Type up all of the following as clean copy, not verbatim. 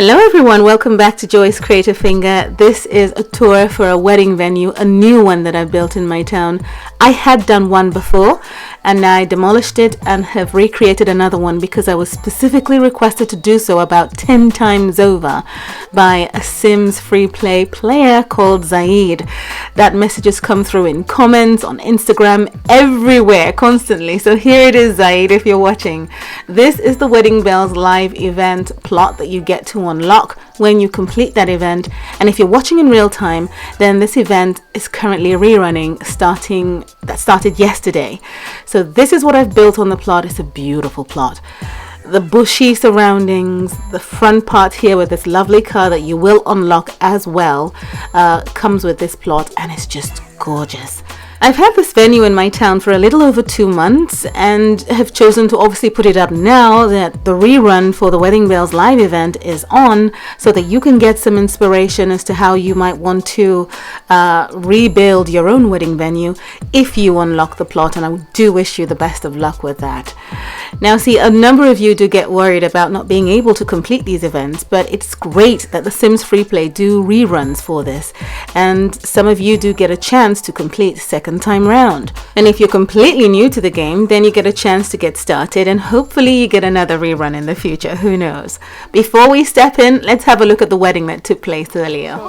Hello everyone, welcome back to Joy's Creative Finger. This is a tour for a wedding venue, a new one that I've built in my town. I had done one before and I demolished it and have recreated another one because I was specifically requested to do so about 10 times over by a Sims FreePlay player called Zaid. That message has come through in comments, on Instagram, everywhere, constantly. So here it is, Zaid, if you're watching. This is the Wedding Bells live event plot that you get to unlock when you complete that event. And if you're watching in real time, then this event is currently rerunning, that started yesterday. So this is what I've built on the plot. It's a beautiful plot. The bushy surroundings, the front part here with this lovely car that you will unlock as well, comes with this plot, and it's just gorgeous. I've had this venue in my town for a little over 2 months and have chosen to obviously put it up now that the rerun for the Wedding Bells live event is on, so that you can get some inspiration as to how you might want to rebuild your own wedding venue if you unlock the plot, and I do wish you the best of luck with that. Now see, a number of you do get worried about not being able to complete these events, but it's great that the Sims FreePlay do reruns for this, and some of you do get a chance to complete second time round. And if you're completely new to the game, then you get a chance to get started, and hopefully you get another rerun in the future, who knows. Before we step in, let's have a look at the wedding that took place earlier.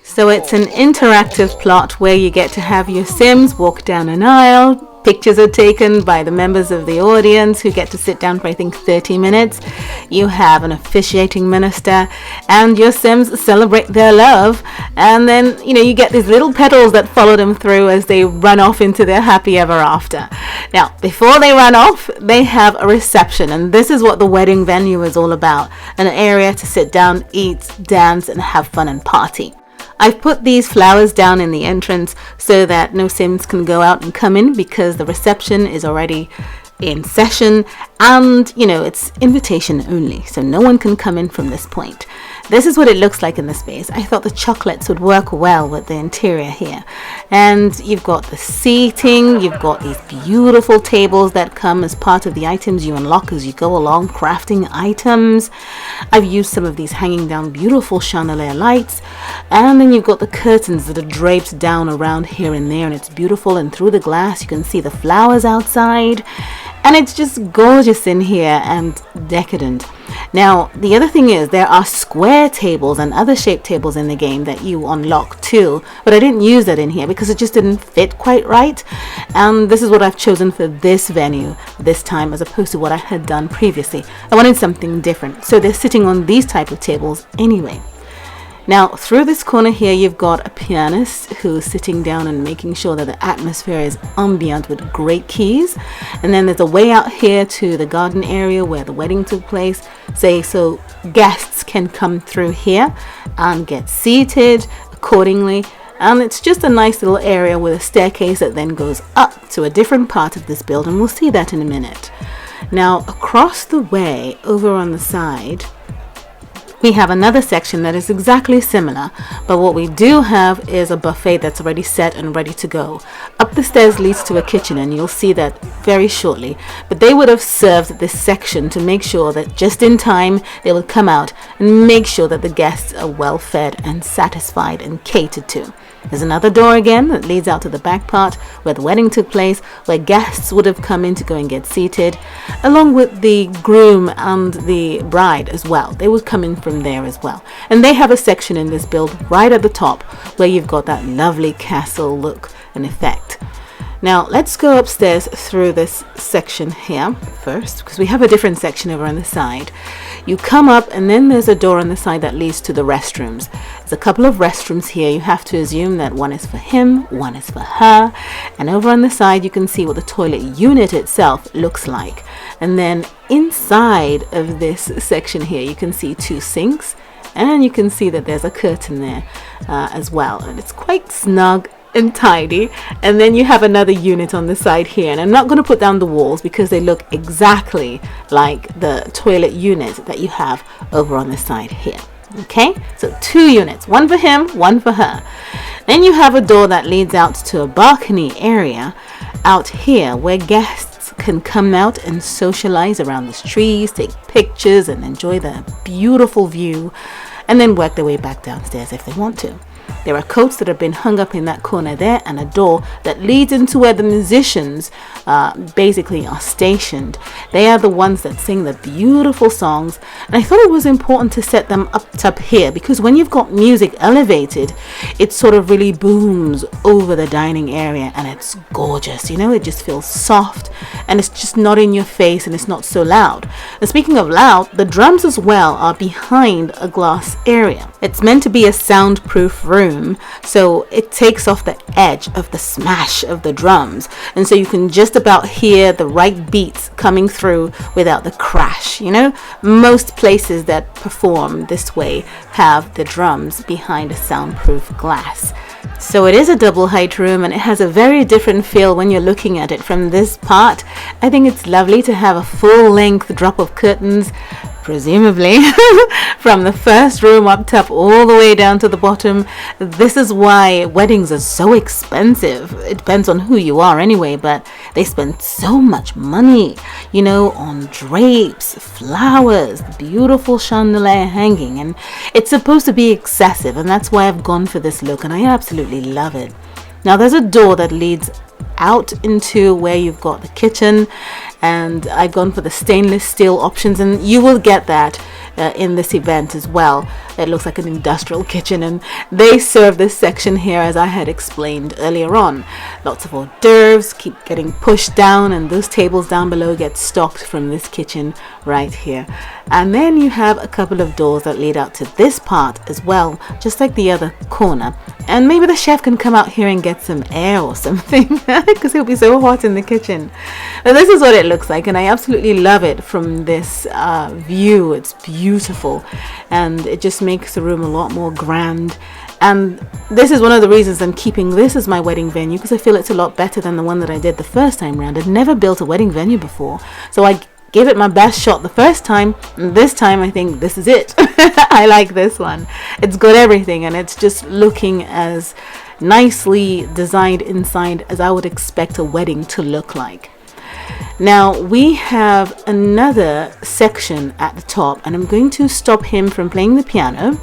So it's an interactive plot where you get to have your Sims walk down an aisle. Pictures are taken by the members of the audience who get to sit down for I think 30 minutes. You have an officiating minister and your Sims celebrate their love, and then you get these little petals that follow them through as they run off into their happy ever after. Now before they run off, they have a reception, and this is what the wedding venue is all about, an area to sit down, eat, dance and have fun and party. I've put these flowers down in the entrance so that no Sims can go out and come in, because the reception is already in session and it's invitation only, so no one can come in from this point. This is what it looks like in the space. I thought the chocolates would work well with the interior here. And you've got the seating, you've got these beautiful tables that come as part of the items you unlock as you go along crafting items. I've used some of these hanging down beautiful chandelier lights, and then you've got the curtains that are draped down around here and there, and it's beautiful, and through the glass you can see the flowers outside, and it's just gorgeous in here and decadent. Now the other thing is there are square tables and other shaped tables in the game that you unlock too, but I didn't use that in here because it just didn't fit quite right, and this is what I've chosen for this venue this time as opposed to what I had done previously. I wanted something different, so they're sitting on these type of tables anyway. Now through this corner here you've got a pianist who's sitting down and making sure that the atmosphere is ambient with great keys, and then there's a way out here to the garden area where the wedding took place, so guests can come through here and get seated accordingly, and it's just a nice little area with a staircase that then goes up to a different part of this building. We'll see that in a minute. Now across the way over on the side we have another section that is exactly similar, but what we do have is a buffet that's already set and ready to go. Up the stairs leads to a kitchen, and you'll see that very shortly, but they would have served this section to make sure that just in time they would come out and make sure that the guests are well fed and satisfied and catered to. There's another door again that leads out to the back part where the wedding took place, where guests would have come in to go and get seated, along with the groom and the bride as well. They would come in from there as well. And they have a section in this build right at the top where you've got that lovely castle look and effect. Now let's go upstairs through this section here first, because we have a different section over on the side. You come up and then there's a door on the side that leads to the restrooms. There's a couple of restrooms here. You have to assume that one is for him, one is for her, and over on the side you can see what the toilet unit itself looks like. And then inside of this section here you can see 2 sinks and you can see that there's a curtain there as well, and it's quite snug and tidy. And then you have another unit on the side here, and I'm not going to put down the walls because they look exactly like the toilet unit that you have over on the side here. Okay, so 2 units, one for him, one for her. Then you have a door that leads out to a balcony area out here where guests can come out and socialize around the trees, take pictures and enjoy the beautiful view, and then work their way back downstairs if they want to. There are coats that have been hung up in that corner there, and a door that leads into where the musicians basically are stationed. They are the ones that sing the beautiful songs, and I thought it was important to set them up here because when you've got music elevated, it sort of really booms over the dining area, and it's gorgeous. You know, it just feels soft, and it's just not in your face, and it's not so loud. And speaking of loud, the drums as well are behind a glass area. It's meant to be a soundproof room, so it takes off the edge of the smash of the drums, and so you can just about hear the right beats coming through without the crash. You know, most places that perform this way have the drums behind a soundproof glass. So it is a double height room, and it has a very different feel when you're looking at it from this part. I think it's lovely to have a full length drop of curtains, presumably from the first room up top all the way down to the bottom. This is why weddings are so expensive. It depends on who you are anyway, but they spend so much money, you know, on drapes, flowers, beautiful chandelier hanging, and it's supposed to be excessive, and that's why I've gone for this look, and I absolutely love it. Now there's a door that leads out into where you've got the kitchen, and I've gone for the stainless steel options, and you will get that in this event as well. It looks like an industrial kitchen, and they serve this section here as I had explained earlier on. Lots of hors d'oeuvres keep getting pushed down, and those tables down below get stocked from this kitchen right here. And then you have a couple of doors that lead out to this part as well, just like the other corner. And maybe the chef can come out here and get some air or something because he'll be so hot in the kitchen. But this is what it looks like, and I absolutely love it from this view. It's beautiful, and it just makes the room a lot more grand. And this is one of the reasons I'm keeping this as my wedding venue, because I feel it's a lot better than the one that I did the first time round. I'd never built a wedding venue before, so I gave it my best shot the first time, and this time I think this is it. I like this one. It's got everything, and it's just looking as nicely designed inside as I would expect a wedding to look like. Now we have another section at the top, and I'm going to stop him from playing the piano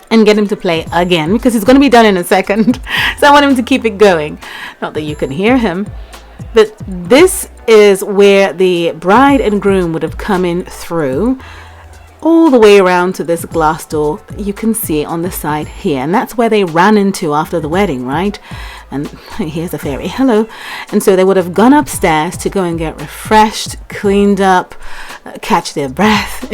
and get him to play again because it's going to be done in a second. So I want him to keep it going. Not that you can hear him. But this is where the bride and groom would have come in through, all the way around to this glass door you can see on the side here, and that's where they ran into after the wedding, right? And here's a fairy, hello. And so they would have gone upstairs to go and get refreshed, cleaned up, catch their breath,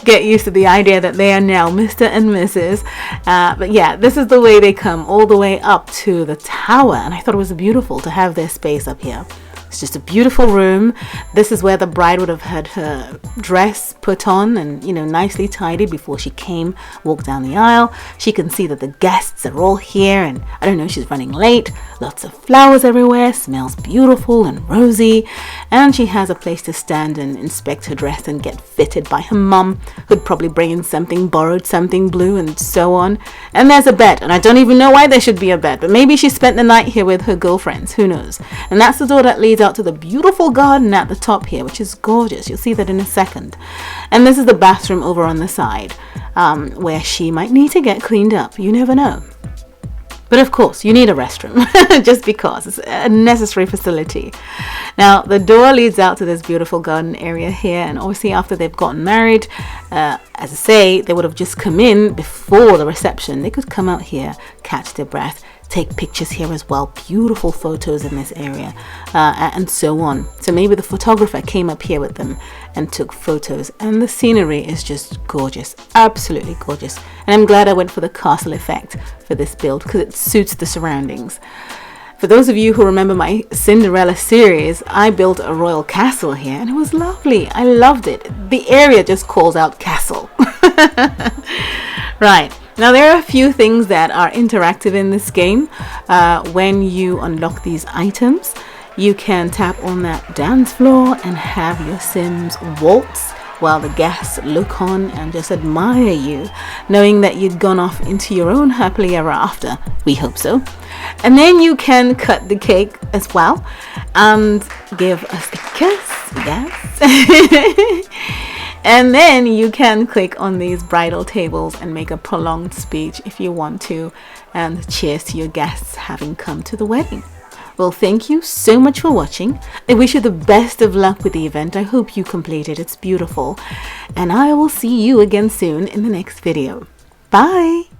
get used to the idea that they are now Mr. and Mrs. But yeah, this is the way they come all the way up to the tower, and I thought it was beautiful to have their space up here. It's just a beautiful room. This is where the bride would have had her dress put on and, you know, nicely tidied before she walked down the aisle. She can see that the guests are all here, and I don't know, she's running late. Lots of flowers everywhere, smells beautiful and rosy, and she has a place to stand and inspect her dress and get fitted by her mum, who'd probably bring in something, borrowed something blue, and so on. And there's a bed, and I don't even know why there should be a bed, but maybe she spent the night here with her girlfriends, who knows. And that's the door that leads out to the beautiful garden at the top here, which is gorgeous. You'll see that in a second. And this is the bathroom over on the side, where she might need to get cleaned up. You never know. But of course, you need a restroom, just because it's a necessary facility. Now, the door leads out to this beautiful garden area here, and obviously after they've gotten married, as I say, they would have just come in before the reception. They could come out here, catch their breath, take pictures here as well, beautiful photos in this area, and so on. So maybe the photographer came up here with them and took photos, and the scenery is just gorgeous, absolutely gorgeous. And I'm glad I went for the castle effect for this build because it suits the surroundings. For those of you who remember my Cinderella series, I built a royal castle here, and it was lovely. I loved it. The area just calls out castle. Right. Now, there are a few things that are interactive in this game. When you unlock these items, you can tap on that dance floor and have your Sims waltz while the guests look on and just admire you, knowing that you'd gone off into your own happily ever after. We hope so. And then you can cut the cake as well and give us a kiss. Yes. And then you can click on these bridal tables and make a prolonged speech if you want to, and cheers to your guests having come to the wedding. Well, thank you so much for watching. I wish you the best of luck with the event. I hope you complete it. It's beautiful. And I will see you again soon in the next video. Bye!